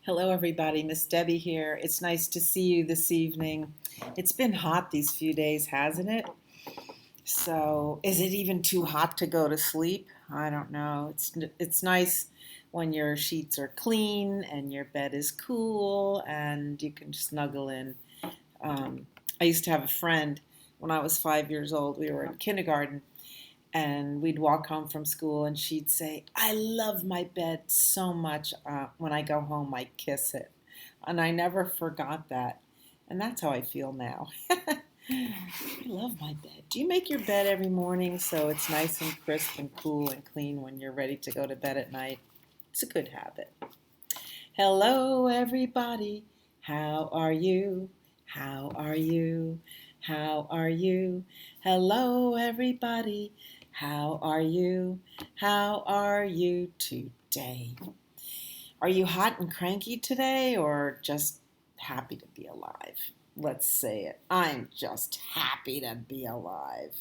Hello, everybody. Miss Debbie here. It's nice to see you this evening. It's been hot these few days, hasn't it? So, is it even too hot to go to sleep? I don't know. It's nice when your sheets are clean and your bed is cool and you can snuggle in. Um, I used to have a friend when I was 5 years old. We were in kindergarten and we'd walk home from school and she'd say, I love my bed so much. When I go home, I kiss it. And I never forgot that. And that's how I feel now. I love my bed. Do you make your bed every morning so it's nice and crisp and cool and clean when you're ready to go to bed at night? It's a good habit. Hello, everybody. How are you? How are you? How are you? Hello, everybody. How are you? How are you today? Are you hot and cranky today or just happy to be alive? Let's say it. I'm just happy to be alive.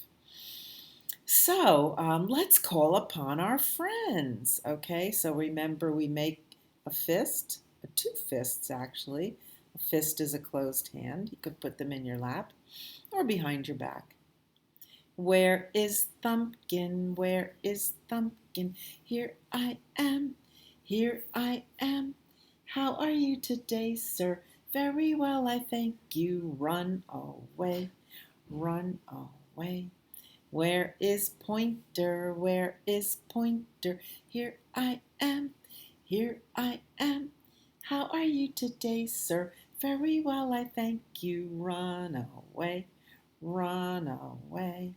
So let's call upon our friends. Okay, so remember we make a fist, two fists actually. A fist is a closed hand. You could put them in your lap or behind your back. Where is Thumpkin? Where is Thumpkin? Here I am. Here I am. How are you today, sir? Very well, I thank you. Run away. Run away. Where is Pointer? Where is Pointer? Here I am. Here I am. How are you today, sir? Very well, I thank you. Run away. Run away.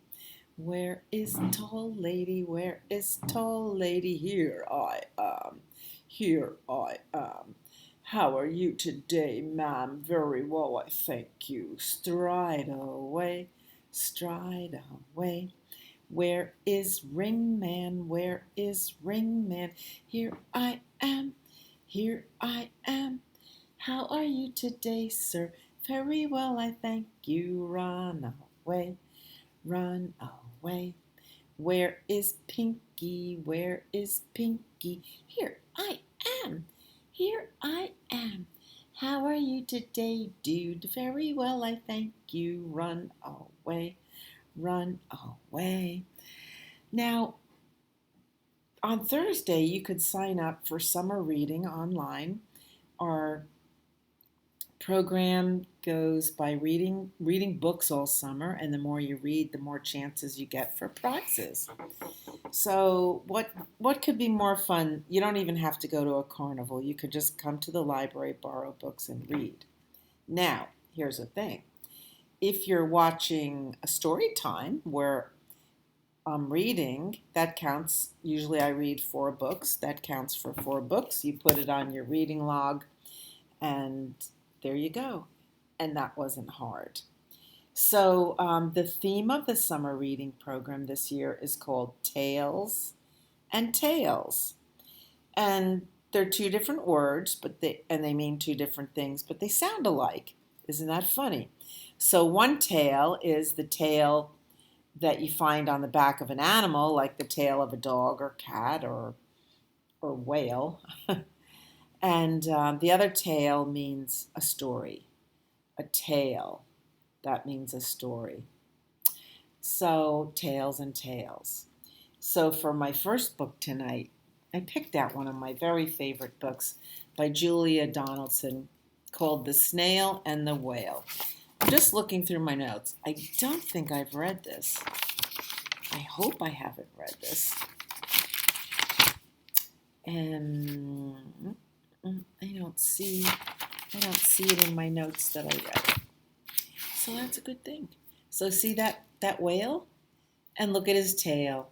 Where is Tall Lady? Where is Tall Lady? Here I am. Here I am. How are you today, ma'am? Very well, I thank you. Stride away. Stride away. Where is Ringman? Where is Ringman? Here I am. Here I am. How are you today, sir? Very well, I thank you. Run away. Run away. Where is Pinky? Where is Pinky? Here I am. Here I am. How are you today, dude? Very well, I thank you. Run away. Run away. Now, on Thursday, you could sign up for summer reading online. Our program goes by reading books all summer, and the more you read, the more chances you get for prizes. So what could be more fun? You don't even have to go to a carnival. You could just come to the library, borrow books, and read. Now, here's the thing. If you're watching a story time where I'm reading, that counts. Usually I read 4 books. That counts for 4 books. You put it on your reading log, and there you go. And that wasn't hard. So the theme of the summer reading program this year is called Tales and Tales. And they're 2 different words, but they mean 2 different things, but they sound alike. Isn't that funny? So one tale is the tail that you find on the back of an animal, like the tail of a dog or cat or whale. And the other tale means a story. A tale, that means a story. So, tales and tales. So, for my first book tonight, I picked out one of my very favorite books by Julia Donaldson called The Snail and the Whale. I'm just looking through my notes. I don't think I've read this. I hope I haven't read this. And I don't see it in my notes that I read. So that's a good thing. So see that whale? And look at his tail.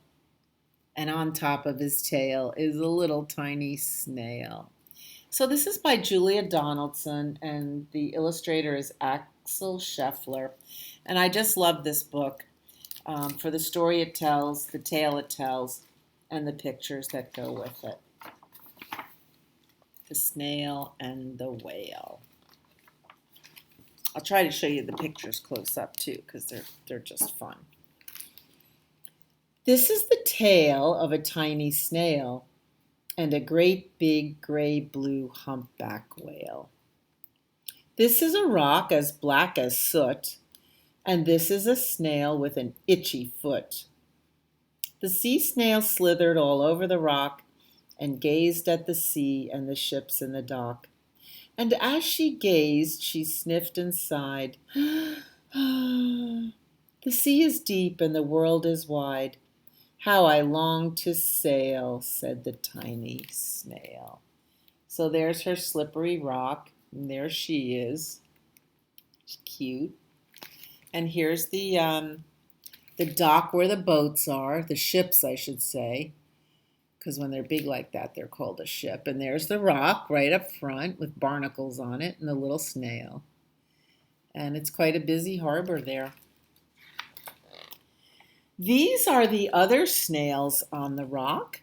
And on top of his tail is a little tiny snail. So this is by Julia Donaldson, and the illustrator is Axel Scheffler. And I just love this book for the story it tells, the tale it tells, and the pictures that go with it. The snail and the whale. I'll try to show you the pictures close up too, because they're just fun. This is the tail of a tiny snail. and a great big gray-blue humpback whale. This is a rock as black as soot, and this is a snail with an itchy foot. The sea snail slithered all over the rock and gazed at the sea and the ships in the dock. And as she gazed, she sniffed and sighed. The sea is deep and the world is wide. How I long to sail, said the tiny snail. So there's her slippery rock, and there she is. She's cute. And here's the dock where the boats are, the ships, I should say, because when they're big like that, they're called a ship. And there's the rock right up front with barnacles on it and the little snail. And it's quite a busy harbor there. These are the other snails on the rock,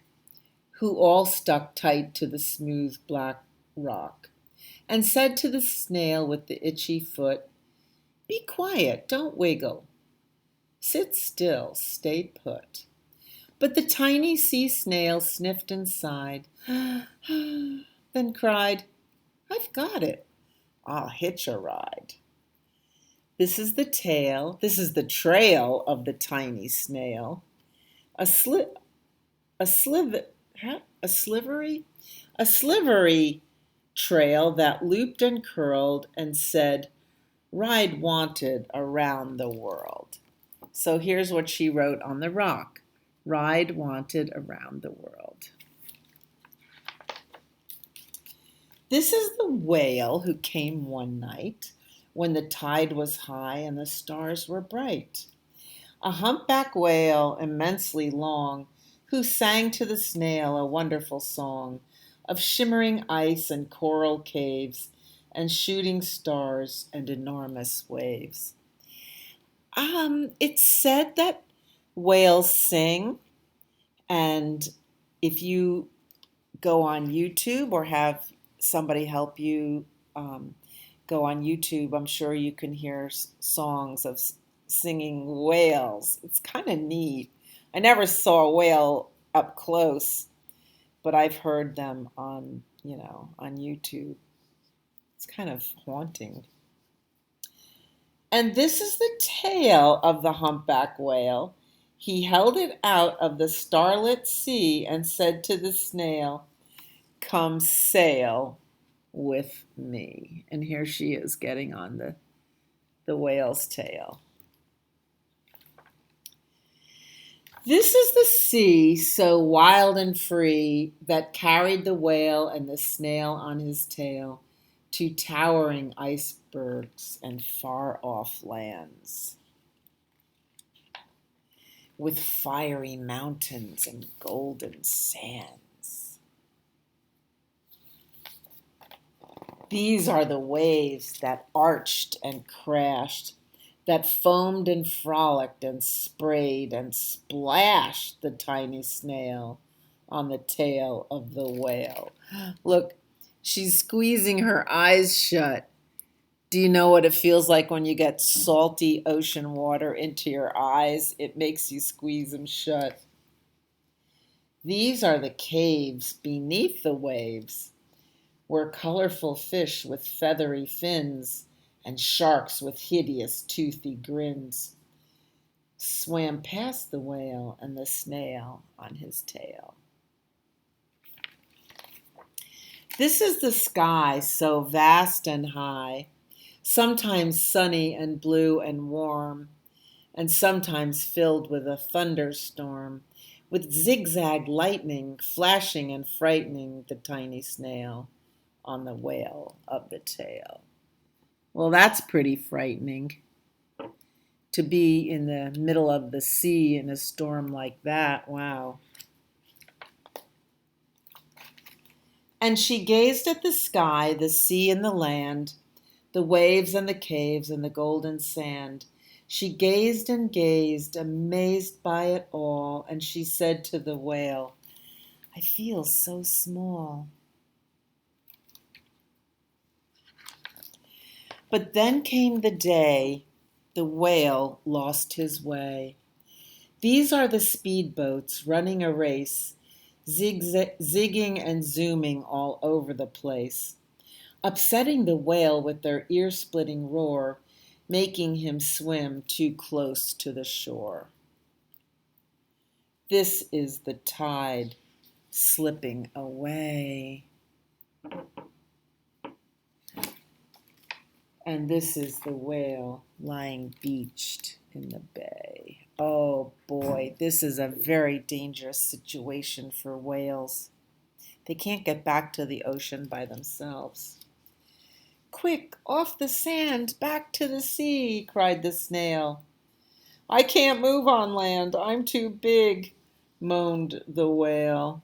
who all stuck tight to the smooth black rock, and said to the snail with the itchy foot, "Be quiet, don't wiggle. Sit still, stay put." But the tiny sea snail sniffed and sighed, then cried, "I've got it. I'll hitch a ride." This is the tail, this is the trail of the tiny snail. A slivery trail that looped and curled and said, "Ride wanted around the world." So here's what she wrote on the rock. Ride wanted around the world. This is the whale who came one night when the tide was high and the stars were bright. A humpback whale immensely long, who sang to the snail a wonderful song of shimmering ice and coral caves and shooting stars and enormous waves. It's said that whales sing, and if you go on YouTube or have somebody help you go on YouTube, I'm sure you can hear songs of singing whales. It's kind of neat. I never saw a whale up close, but I've heard them on YouTube. It's kind of haunting. And this is the tail of the humpback whale. He held it out of the starlit sea and said to the snail, "Come sail with me." And here she is getting on the whale's tail. This is the sea, so wild and free, that carried the whale and the snail on his tail to towering icebergs and far-off lands, with fiery mountains and golden sands. These are the waves that arched and crashed, that foamed and frolicked and sprayed and splashed the tiny snail on the tail of the whale. Look, she's squeezing her eyes shut. Do you know what it feels like when you get salty ocean water into your eyes? It makes you squeeze them shut. These are the caves beneath the waves, where colorful fish with feathery fins and sharks with hideous toothy grins swam past the whale and the snail on his tail. This is the sky, so vast and high, sometimes sunny and blue and warm, and sometimes filled with a thunderstorm, with zigzag lightning flashing and frightening the tiny snail on the whale of the tail. Well, that's pretty frightening, to be in the middle of the sea in a storm like that. Wow. And she gazed at the sky, the sea and the land, the waves and the caves and the golden sand. She gazed and gazed, amazed by it all, and she said to the whale, "I feel so small." But then came the day the whale lost his way. These are the speedboats running a race, zigging and zooming all over the place, upsetting the whale with their ear-splitting roar, making him swim too close to the shore. This is the tide slipping away. And this is the whale lying beached in the bay. Oh boy, this is a very dangerous situation for whales. They can't get back to the ocean by themselves. Quick, off the sand, back to the sea, cried the snail. I can't move on land, I'm too big, moaned the whale.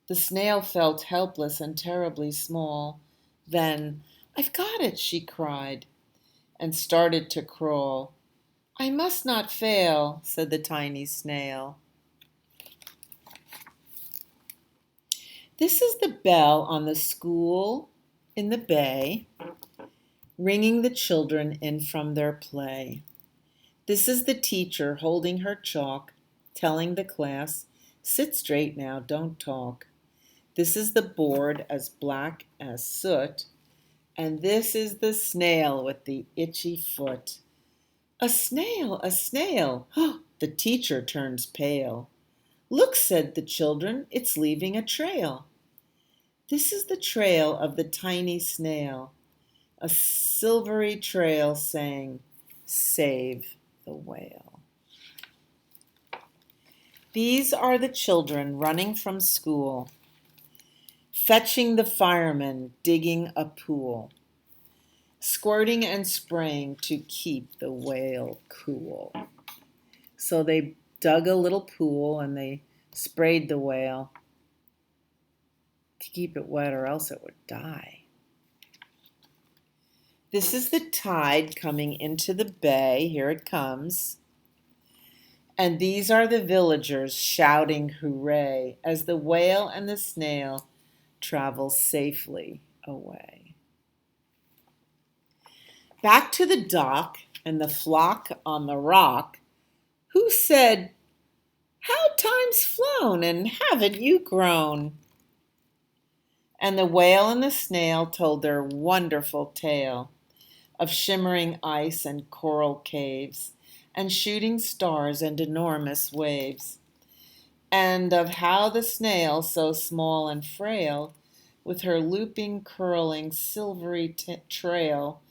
The snail felt helpless and terribly small. Then, I've got it, she cried, and started to crawl. I must not fail, said the tiny snail. This is the bell on the school in the bay, ringing the children in from their play. This is the teacher holding her chalk, telling the class, sit straight now, don't talk. This is the board as black as soot, and this is the snail with the itchy foot. A snail, a snail! The teacher turns pale. Look, said the children, it's leaving a trail. This is the trail of the tiny snail, a silvery trail saying, save the whale. These are the children running from school, fetching the firemen, digging a pool, squirting and spraying to keep the whale cool. So they dug a little pool and they sprayed the whale to keep it wet or else it would die. This is the tide coming into the bay. Here it comes. And these are the villagers shouting hooray as the whale and the snail travel safely away. Back to the dock and the flock on the rock, who said, how time's flown and haven't you grown? And the whale and the snail told their wonderful tale of shimmering ice and coral caves and shooting stars and enormous waves, and of how the snail, so small and frail, with her looping, curling, silvery trail,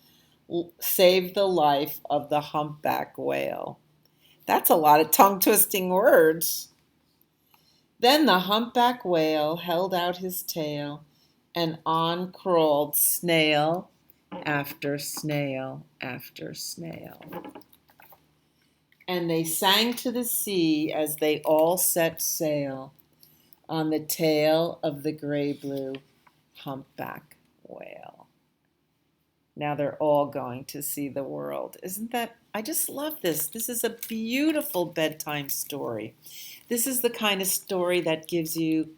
saved the life of the humpback whale. That's a lot of tongue-twisting words. Then the humpback whale held out his tail, and on crawled snail after snail after snail. And they sang to the sea as they all set sail on the tail of the gray-blue humpback whale. Now they're all going to see the world. Isn't that, I just love this. This is a beautiful bedtime story. This is the kind of story that gives you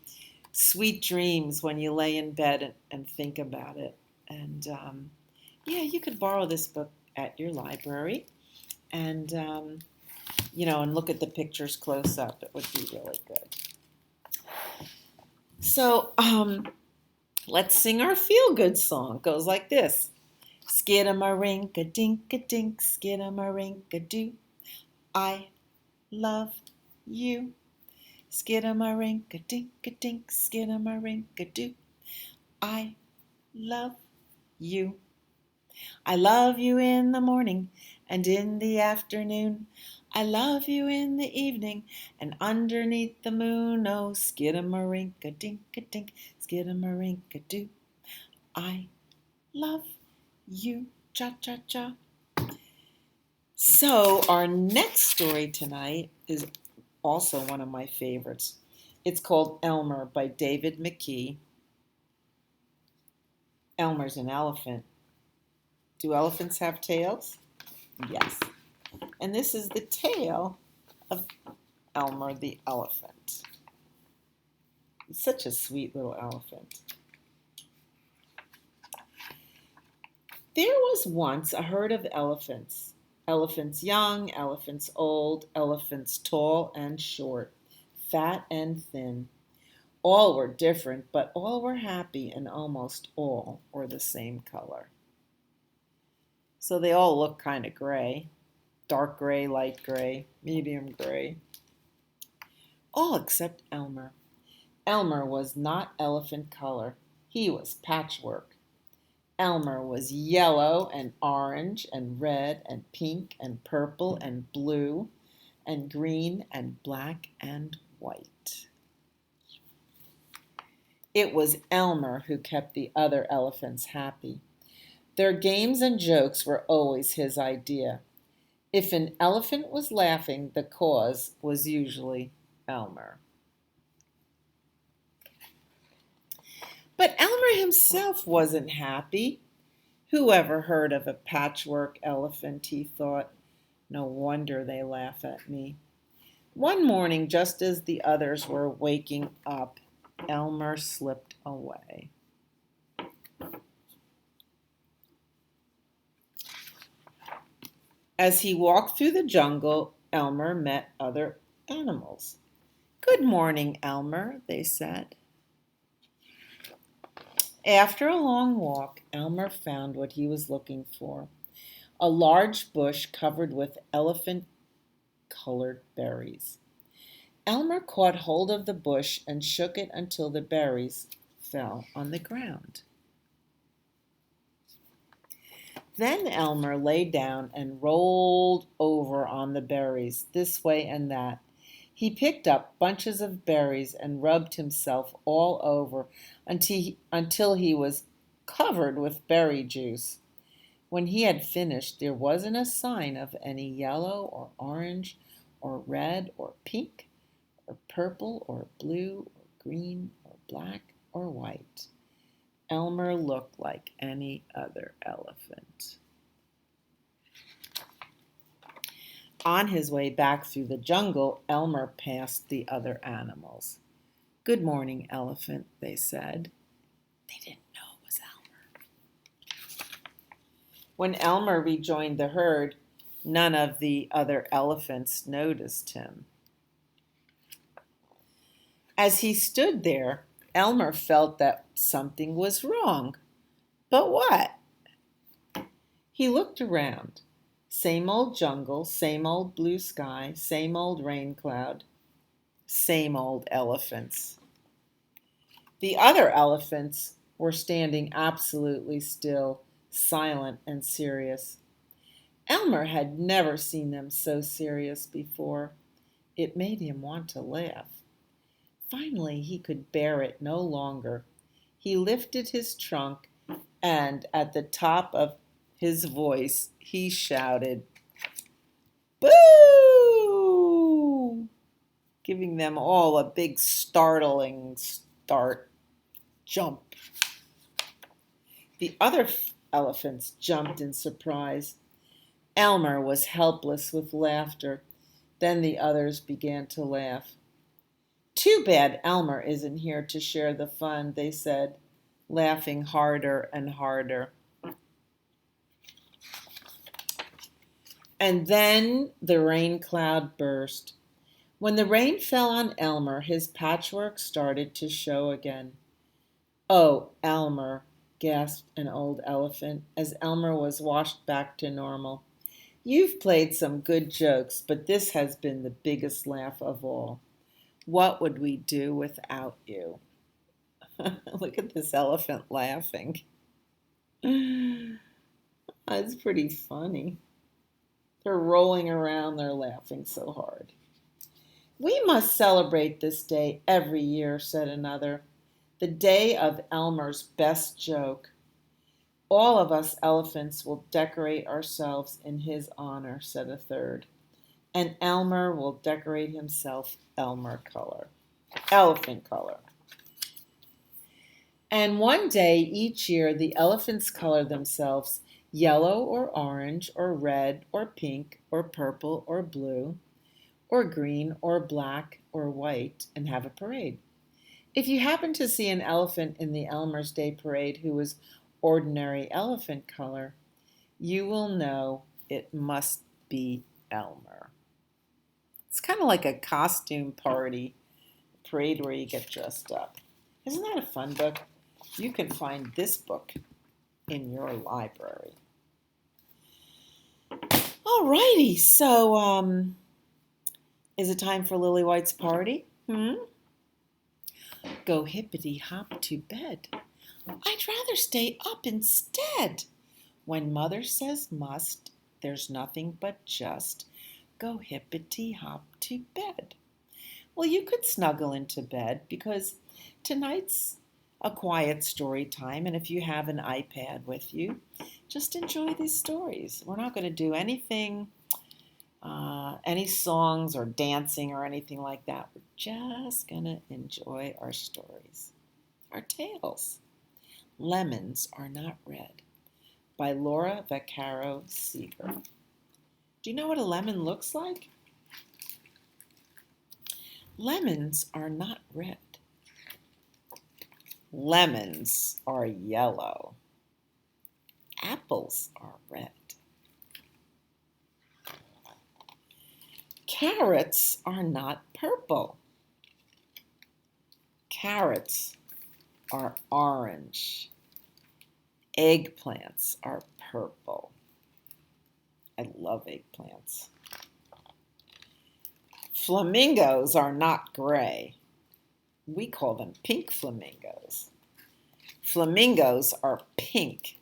sweet dreams when you lay in bed and think about it. And yeah, you could borrow this book at your library and, and look at the pictures close up. It would be really good. So let's sing our feel-good song. It goes like this. Skidamarinka-dink-a-dink, skidamarinka-doo. I love you. Skidamarinka-dink-a-dink, skidamarinka-doo. I love you. I love you in the morning and in the afternoon. I love you in the evening and underneath the moon. Oh, skidamarinka-dink-a-dink, skidamarinka-doo. I love you. Cha-cha-cha. So our next story tonight is also one of my favorites. It's called Elmer by David McKee. Elmer's an elephant. Do elephants have tails? Yes. And this is the tale of Elmer the elephant. He's such a sweet little elephant. There was once a herd of elephants. Elephants young, elephants old, elephants tall and short, fat and thin. All were different, but all were happy, and almost all were the same color. So they all look kind of gray, dark gray, light gray, medium gray. All except Elmer. Elmer was not elephant color. He was patchwork. Elmer was yellow and orange and red and pink and purple and blue and green and black and white. It was Elmer who kept the other elephants happy. Their games and jokes were always his idea. If an elephant was laughing, the cause was usually Elmer. But Elmer himself wasn't happy. Who ever heard of a patchwork elephant, he thought. No wonder they laugh at me. One morning, just as the others were waking up, Elmer slipped away. As he walked through the jungle, Elmer met other animals. "Good morning, Elmer," they said. After a long walk, Elmer found what he was looking for, a large bush covered with elephant-colored berries. Elmer caught hold of the bush and shook it until the berries fell on the ground. Then Elmer lay down and rolled over on the berries, this way and that. He picked up bunches of berries and rubbed himself all over until he was covered with berry juice. When he had finished, there wasn't a sign of any yellow or orange or red or pink or purple or blue or green or black or white. Elmer looked like any other elephant. On his way back through the jungle, Elmer passed the other animals. "Good morning, elephant," they said. They didn't know it was Elmer. When Elmer rejoined the herd, none of the other elephants noticed him. As he stood there, Elmer felt that something was wrong. But what? He looked around. Same old jungle, same old blue sky, same old rain cloud, same old elephants. The other elephants were standing absolutely still, silent and serious. Elmer had never seen them so serious before. It made him want to laugh. Finally, he could bear it no longer. He lifted his trunk, and at the top of his voice, he shouted, "Boo!" giving them all a big startling jump. The other elephants jumped in surprise. Elmer was helpless with laughter. Then the others began to laugh. "Too bad Elmer isn't here to share the fun," they said, laughing harder and harder. And then the rain cloud burst. When the rain fell on Elmer, his patchwork started to show again. "Oh, Elmer," gasped an old elephant as Elmer was washed back to normal. "You've played some good jokes, but this has been the biggest laugh of all. What would we do without you?" Look at this elephant laughing. That's pretty funny. They're rolling around, they're laughing so hard. "We must celebrate this day every year," said another. "The day of Elmer's best joke. All of us elephants will decorate ourselves in his honor," said a third. "And Elmer will decorate himself elephant color. And one day each year the elephants color themselves yellow or orange or red or pink or purple or blue or green or black or white and have a parade. If you happen to see an elephant in the Elmer's Day Parade who is ordinary elephant color, you will know it must be Elmer." It's kind of like a costume party. parade where you get dressed up. Isn't that a fun book? You can find this book in your library. Alrighty, so is it time for Lily White's party? Go hippity hop to bed. I'd rather stay up instead. When mother says must, there's nothing but just go hippity hop to bed. Well, you could snuggle into bed because tonight's a quiet story time, and if you have an iPad with you, just enjoy these stories. We're not going to do anything, any songs or dancing or anything like that. We're just going to enjoy our stories, our tales. Lemons Are Not Red by Laura Vaccaro Seeger. Do you know what a lemon looks like? Lemons are not red. Lemons are yellow. Apples are red. Carrots are not purple. Carrots are orange. Eggplants are purple. I love eggplants. Flamingos are not gray. We call them pink flamingos. Flamingos are pink.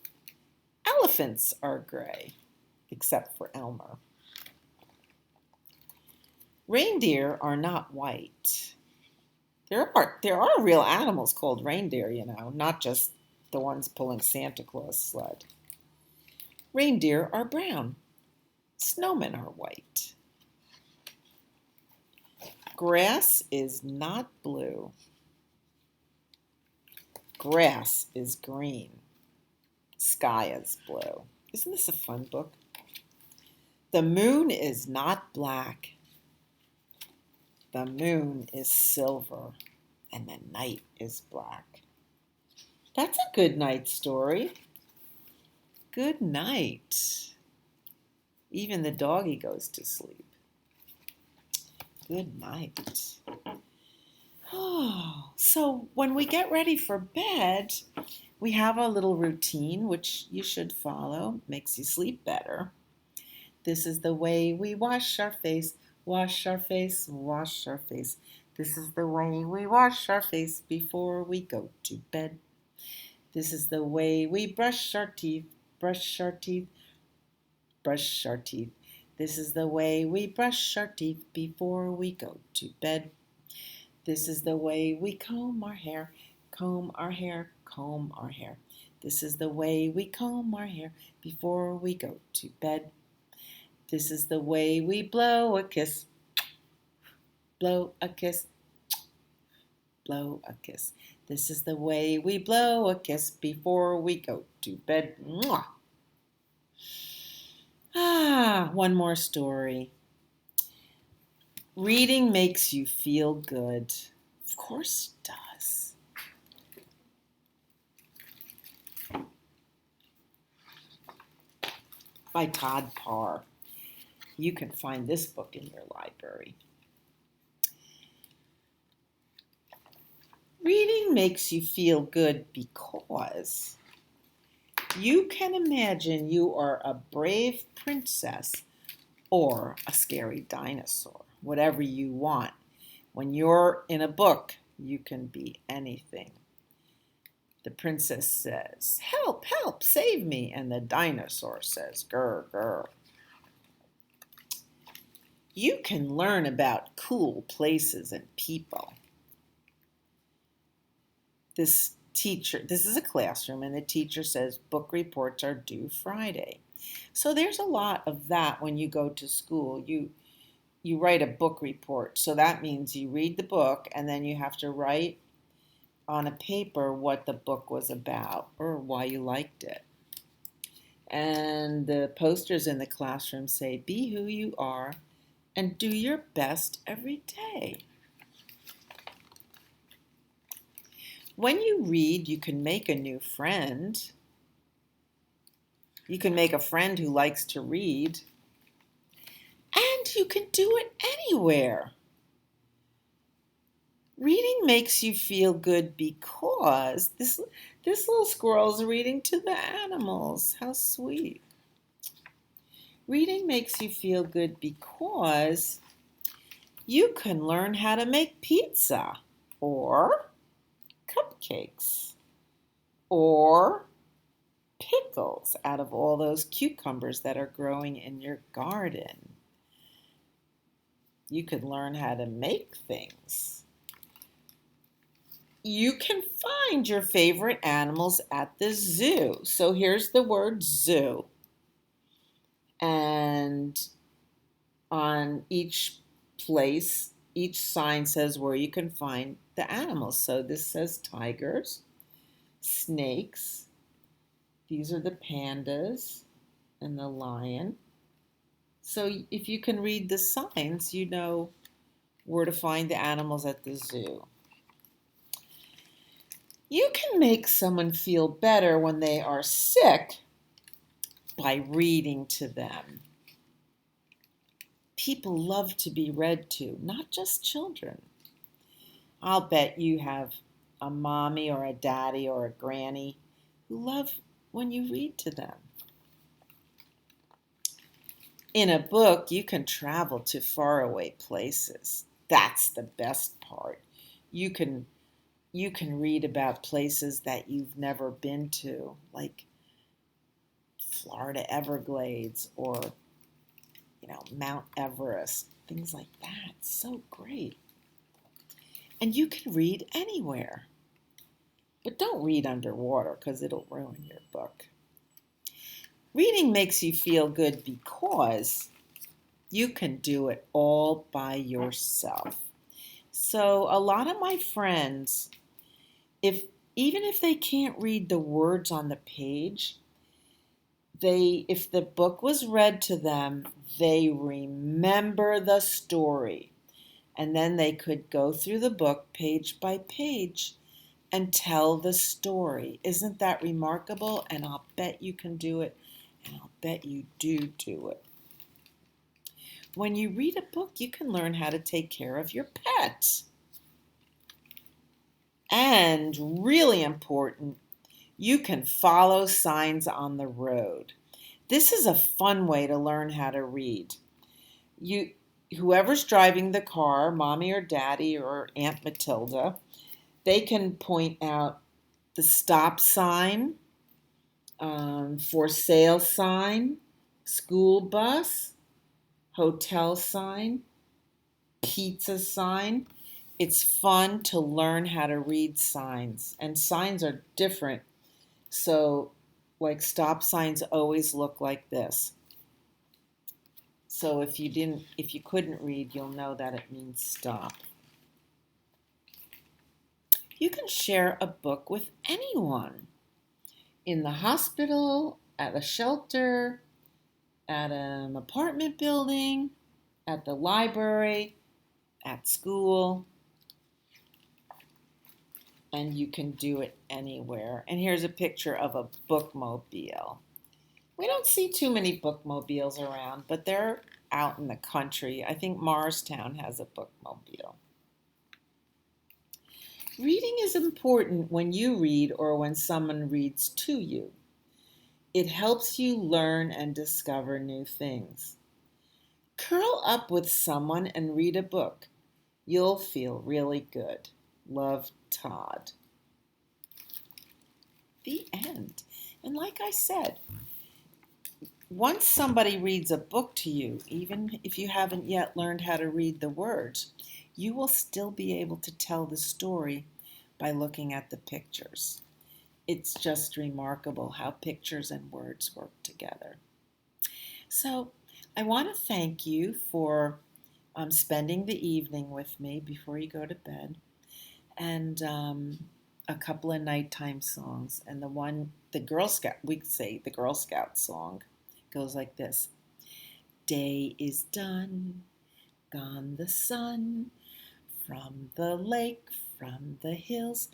Elephants are gray, except for Elmer. Reindeer are not white. There are real animals called reindeer, you know, not just the ones pulling Santa Claus' sled. Reindeer are brown. Snowmen are white. Grass is not blue. Grass is green. Sky is blue. Isn't this a fun book? The moon is not black. The moon is silver, and the night is black. That's a good night story. Good night. Even the doggy goes to sleep. Good night. Oh, so when we get ready for bed, we have a little routine which you should follow. Makes you sleep better. This is the way we wash our face, wash our face, wash our face. This is the way we wash our face before we go to bed. This is the way we brush our teeth, brush our teeth, brush our teeth. This is the way we brush our teeth before we go to bed. This is the way we comb our hair, comb our hair, comb our hair. This is the way we comb our hair before we go to bed. This is the way we blow a kiss, blow a kiss, blow a kiss. This is the way we blow a kiss before we go to bed. Mwah! One more story. Reading makes you feel good. Of course it does. By Todd Parr. You can find this book in your library. Reading makes you feel good because you can imagine you are a brave princess or a scary dinosaur, whatever you want. When you're in a book, you can be anything. The princess says, "Help, help, save me," and the dinosaur says, "Grr, grr." You can learn about cool places and people. This is a classroom, and the teacher says book reports are due Friday. So there's a lot of that when you go to school. You write a book report. So that means you read the book, and then you have to write on a paper what the book was about or why you liked it. And the posters in the classroom say, "Be who you are and do your best every day." When you read, you can make a new friend. You can make a friend who likes to read. And you can do it anywhere. Reading makes you feel good because this little squirrel is reading to the animals. How sweet. Reading makes you feel good because you can learn how to make pizza or cupcakes or pickles out of all those cucumbers that are growing in your garden. You can learn how to make things. You can find your favorite animals at the zoo. So here's the word zoo. And on each place, each sign says where you can find the animals. So this says tigers, snakes. These are the pandas and the lion. So if you can read the signs, you know where to find the animals at the zoo. You can make someone feel better when they are sick by reading to them. People love to be read to, not just children. I'll bet you have a mommy or a daddy or a granny who love when you read to them. In a book, you can travel to faraway places. That's the best part. You can read about places that you've never been to, like Florida Everglades or Mount Everest, things like that. So great. And you can read anywhere. But don't read underwater because it'll ruin your book. Reading makes you feel good because you can do it all by yourself. So a lot of my friends, even if they can't read the words on the page, if the book was read to them, they remember the story. And then they could go through the book page by page and tell the story. Isn't that remarkable? And I'll bet you can do it, and I'll bet you do it. When you read a book, you can learn how to take care of your pets. And really important, you can follow signs on the road. This is a fun way to learn how to read. Whoever's driving the car, mommy or daddy or Aunt Matilda, they can point out the stop sign, for sale sign, school bus, hotel sign, pizza sign. It's fun to learn how to read signs, and signs are different. So, like stop signs always look like this. So if you couldn't read, you'll know that it means stop. You can share a book with anyone. In the hospital, at a shelter, at an apartment building, at the library, at school, and you can do it anywhere. And here's a picture of a bookmobile. We don't see too many bookmobiles around, but they're out in the country. I think Morristown has a bookmobile. Reading is important when you read or when someone reads to you. It helps you learn and discover new things. Curl up with someone and read a book. You'll feel really good. Love, Todd. The end. And like I said, once somebody reads a book to you, even if you haven't yet learned how to read the words, you will still be able to tell the story by looking at the pictures. It's just remarkable how pictures and words work together. So I want to thank you for spending the evening with me before you go to bed, and a couple of nighttime songs. And the Girl Scout, we say the Girl Scout song goes like this. Day is done, gone the sun, from the lake, from the hills,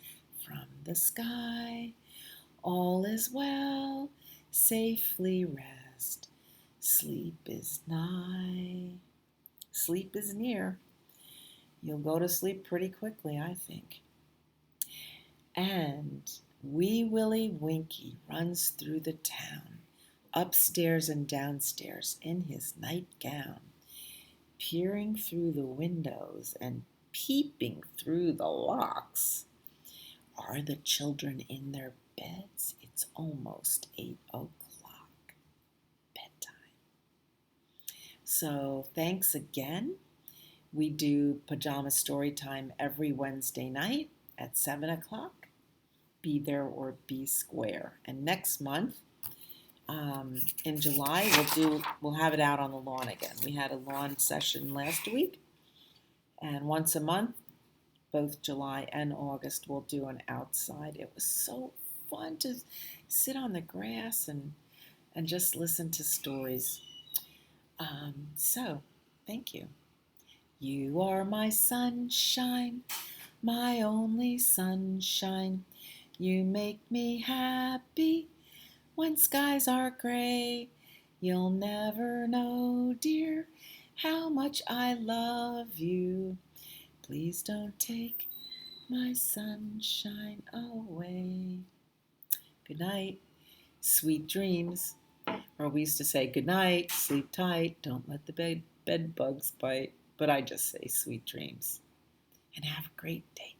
from the sky. All is well, safely rest. Sleep is nigh. Sleep is near. you'll go to sleep pretty quickly, I think. And Wee Willie Winkie runs through the town, upstairs and downstairs in his nightgown, peering through the windows and peeping through the locks. Are the children in their beds? It's almost 8 o'clock. Bedtime. So thanks again. We do pajama story time every Wednesday night at 7 o'clock. Be there or be square. And next month, in July, we'll have it out on the lawn again. We had a lawn session last week, and once a month, both July and August, we'll do an outside. It was so fun to sit on the grass and just listen to stories. So, thank you. You are my sunshine, my only sunshine. You make me happy when skies are gray. You'll never know, dear, how much I love you. Please don't take my sunshine away. Good night, sweet dreams. Or we used to say, good night, sleep tight, don't let the bed bugs bite. But I just say sweet dreams. And have a great day.